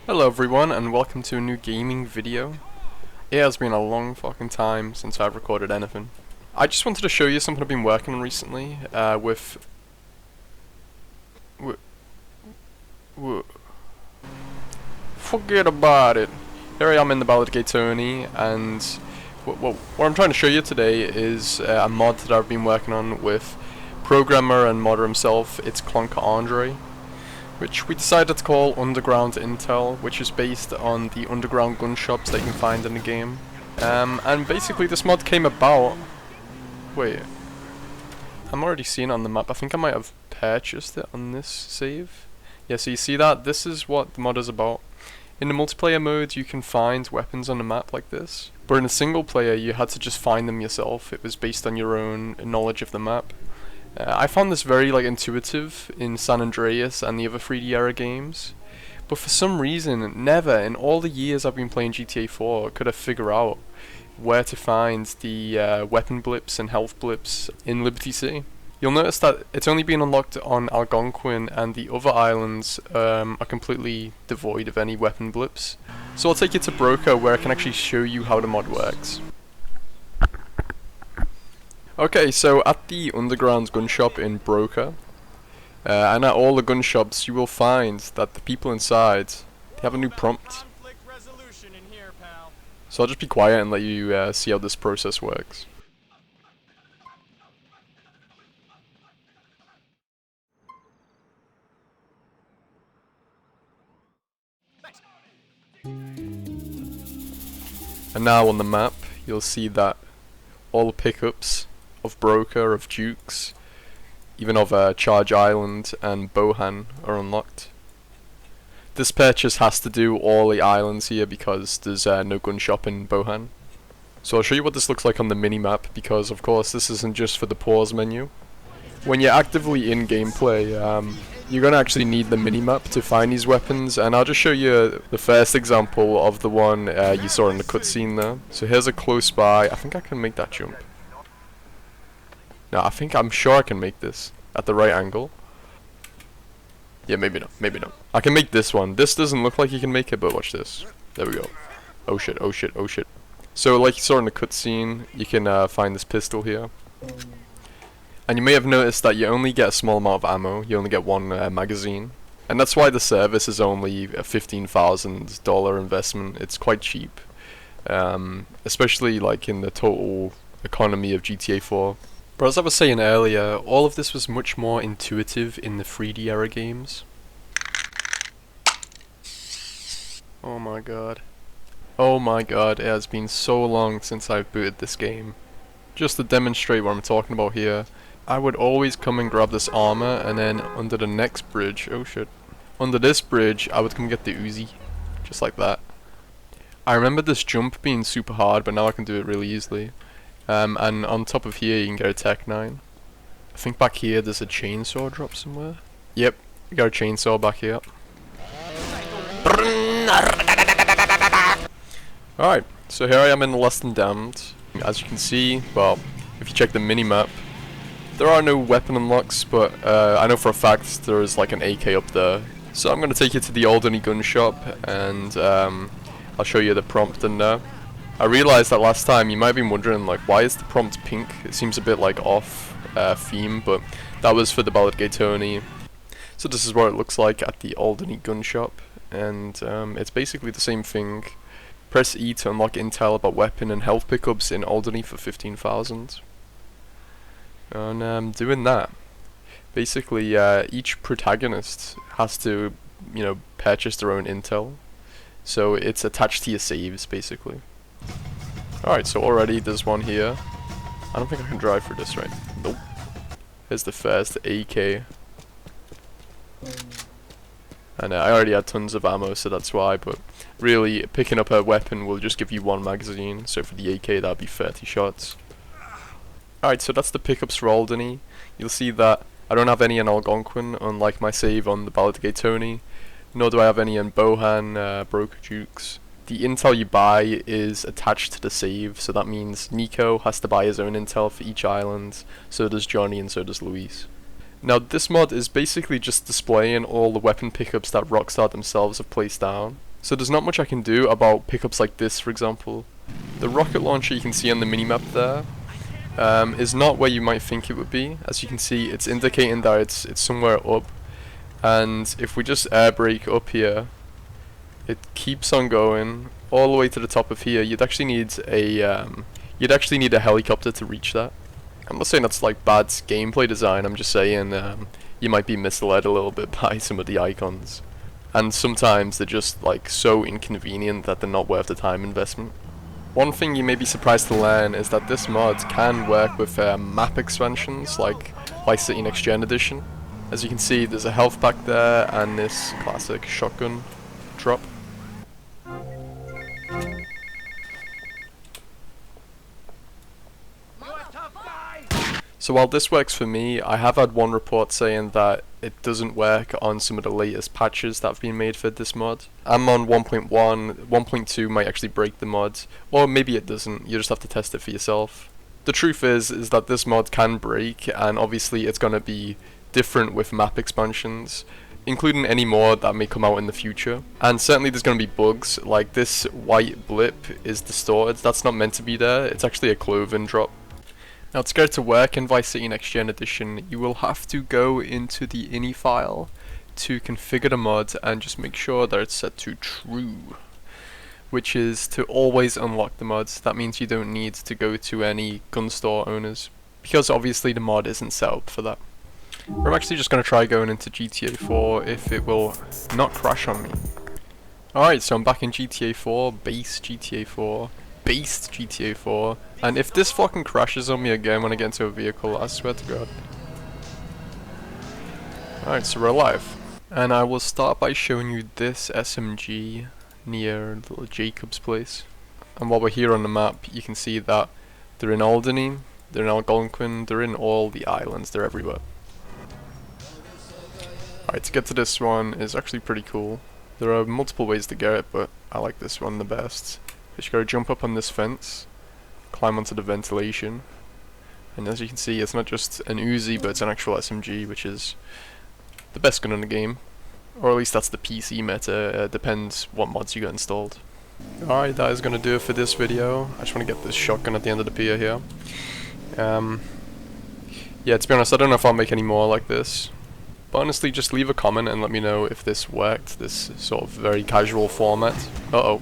Hello everyone and welcome to a new gaming video. It has been a long fucking time since I've recorded anything. I just wanted to show you something I've been working on recently forget about it. Here I am in the Ballad Gate Tony, and what I'm trying to show you today is a mod that I've been working on with programmer and modder himself. It's Clonker Andre, which we decided to call Underground Intel, which is based on the underground gun shops that you can find in the game. And basically this mod came about... Wait. I'm already seeing it on the map. I think I might have purchased it on this save. Yeah, so you see that? This is what the mod is about. In the multiplayer mode you can find weapons on the map like this. But in a single player you had to just find them yourself. It was based on your own knowledge of the map. I found this very intuitive in San Andreas and the other 3D era games, but for some reason, never in all the years I've been playing GTA 4 could I figure out where to find the weapon blips and health blips in Liberty City. You'll notice that it's only been unlocked on Algonquin, and the other islands are completely devoid of any weapon blips. So I'll take you to Broker, where I can actually show you how the mod works. Okay, so at the underground gun shop in Broker, and at all the gun shops, you will find that the people inside, they have a new prompt. So I'll just be quiet and let you see how this process works. And now on the map, you'll see that all the pickups of Broker, of Dukes, even of Charge Island and Bohan are unlocked. This purchase has to do all the islands here because there's no gun shop in Bohan. So I'll show you what this looks like on the mini-map, because of course this isn't just for the pause menu. When you're actively in gameplay, you're going to actually need the mini-map to find these weapons, and I'll just show you the first example of the one you saw in the cutscene there. So here's a close by. I think I can make that jump. No, I'm sure I can make this at the right angle. Yeah, maybe not, maybe not. I can make this one. This doesn't look like you can make it, but watch this. There we go. Oh shit, oh shit, oh shit. So like you saw in the cutscene, you can find this pistol here. And you may have noticed that you only get a small amount of ammo. You only get one magazine. And that's why the service is only a $15,000 investment. It's quite cheap. Especially like in the total economy of GTA 4. But as I was saying earlier, all of this was much more intuitive in the 3D era games. Oh my god. Oh my god, it has been so long since I've booted this game. Just to demonstrate what I'm talking about here, I would always come and grab this armor, and then under the next bridge, oh shit, under this bridge I would come get the Uzi, just like that. I remember this jump being super hard, but now I can do it really easily. And on top of here you can get a Tech 9. I think back here there's a chainsaw drop somewhere. Yep, we got a chainsaw back here. Alright, so here I am in the Less Than Damned. As you can see, well, if you check the mini-map, there are no weapon unlocks, but I know for a fact there is like an AK up there. So I'm going to take you to the Alderney gun shop, and I'll show you the prompt in there. I realized that last time you might have been wondering like, why is the prompt pink? It seems a bit like off theme, but that was for the Ballad Gate Tony. So this is what it looks like at the Alderney gun shop, and it's basically the same thing. Press E to unlock intel about weapon and health pickups in Alderney for 15,000. And doing that, basically each protagonist has to, purchase their own intel. So it's attached to your saves, basically. Alright, so already there's one here. I don't think I can drive for this, right? Nope. Here's the first AK. And I already had tons of ammo, so that's why, but really, picking up a weapon will just give you one magazine, so for the AK that'd be 30 shots. Alright, so that's the pickups for Alderney. You'll see that I don't have any in Algonquin, unlike my save on the Ballad Gate Tony, nor do I have any in Bohan, Broker Dukes. The intel you buy is attached to the save, so that means Nico has to buy his own intel for each island, so does Johnny and so does Luis. Now this mod is basically just displaying all the weapon pickups that Rockstar themselves have placed down. So there's not much I can do about pickups like this, for example. The rocket launcher you can see on the minimap there is not where you might think it would be. As you can see, it's indicating that it's somewhere up. And if we just air brake up here, it keeps on going all the way to the top of here. You'd actually need a helicopter to reach that. I'm not saying that's like bad gameplay design. I'm just saying you might be misled a little bit by some of the icons. And sometimes they're just like so inconvenient that they're not worth the time investment. One thing you may be surprised to learn is that this mod can work with map expansions like Vice City Next Gen Edition. As you can see, there's a health pack there and this classic shotgun drop. So while this works for me, I have had one report saying that it doesn't work on some of the latest patches that have been made for this mod. I'm on 1.1, 1.2 might actually break the mod, or maybe it doesn't, you just have to test it for yourself. The truth is that this mod can break, and obviously it's going to be different with map expansions, including any more that may come out in the future. And certainly there's going to be bugs, like this white blip is distorted, that's not meant to be there, it's actually a clothing drop. Now to get it to work in Vice City Next Gen Edition, you will have to go into the ini file to configure the mod and just make sure that it's set to true, which is to always unlock the mods. That means you don't need to go to any gun store owners, because obviously the mod isn't set up for that. I'm actually just going to try going into GTA 4 if it will not crash on me. Alright, so I'm back in GTA 4, base GTA 4. Based GTA 4, and if this fucking crashes on me again when I get into a vehicle, I swear to God. Alright, so we're alive. And I will start by showing you this SMG near little Jacob's place. And while we're here on the map, you can see that they're in Alderney, they're in Algonquin, they're in all the islands, they're everywhere. Alright, to get to this one is actually pretty cool. There are multiple ways to get it, but I like this one the best. Just gotta jump up on this fence, climb onto the ventilation, and as you can see, it's not just an Uzi, but it's an actual SMG, which is the best gun in the game. Or at least that's the PC meta, depends what mods you got installed. Alright, that is gonna do it for this video. I just wanna get this shotgun at the end of the pier here. Yeah, to be honest, I don't know if I'll make any more like this. But honestly, just leave a comment and let me know if this worked, this sort of very casual format. Uh-oh.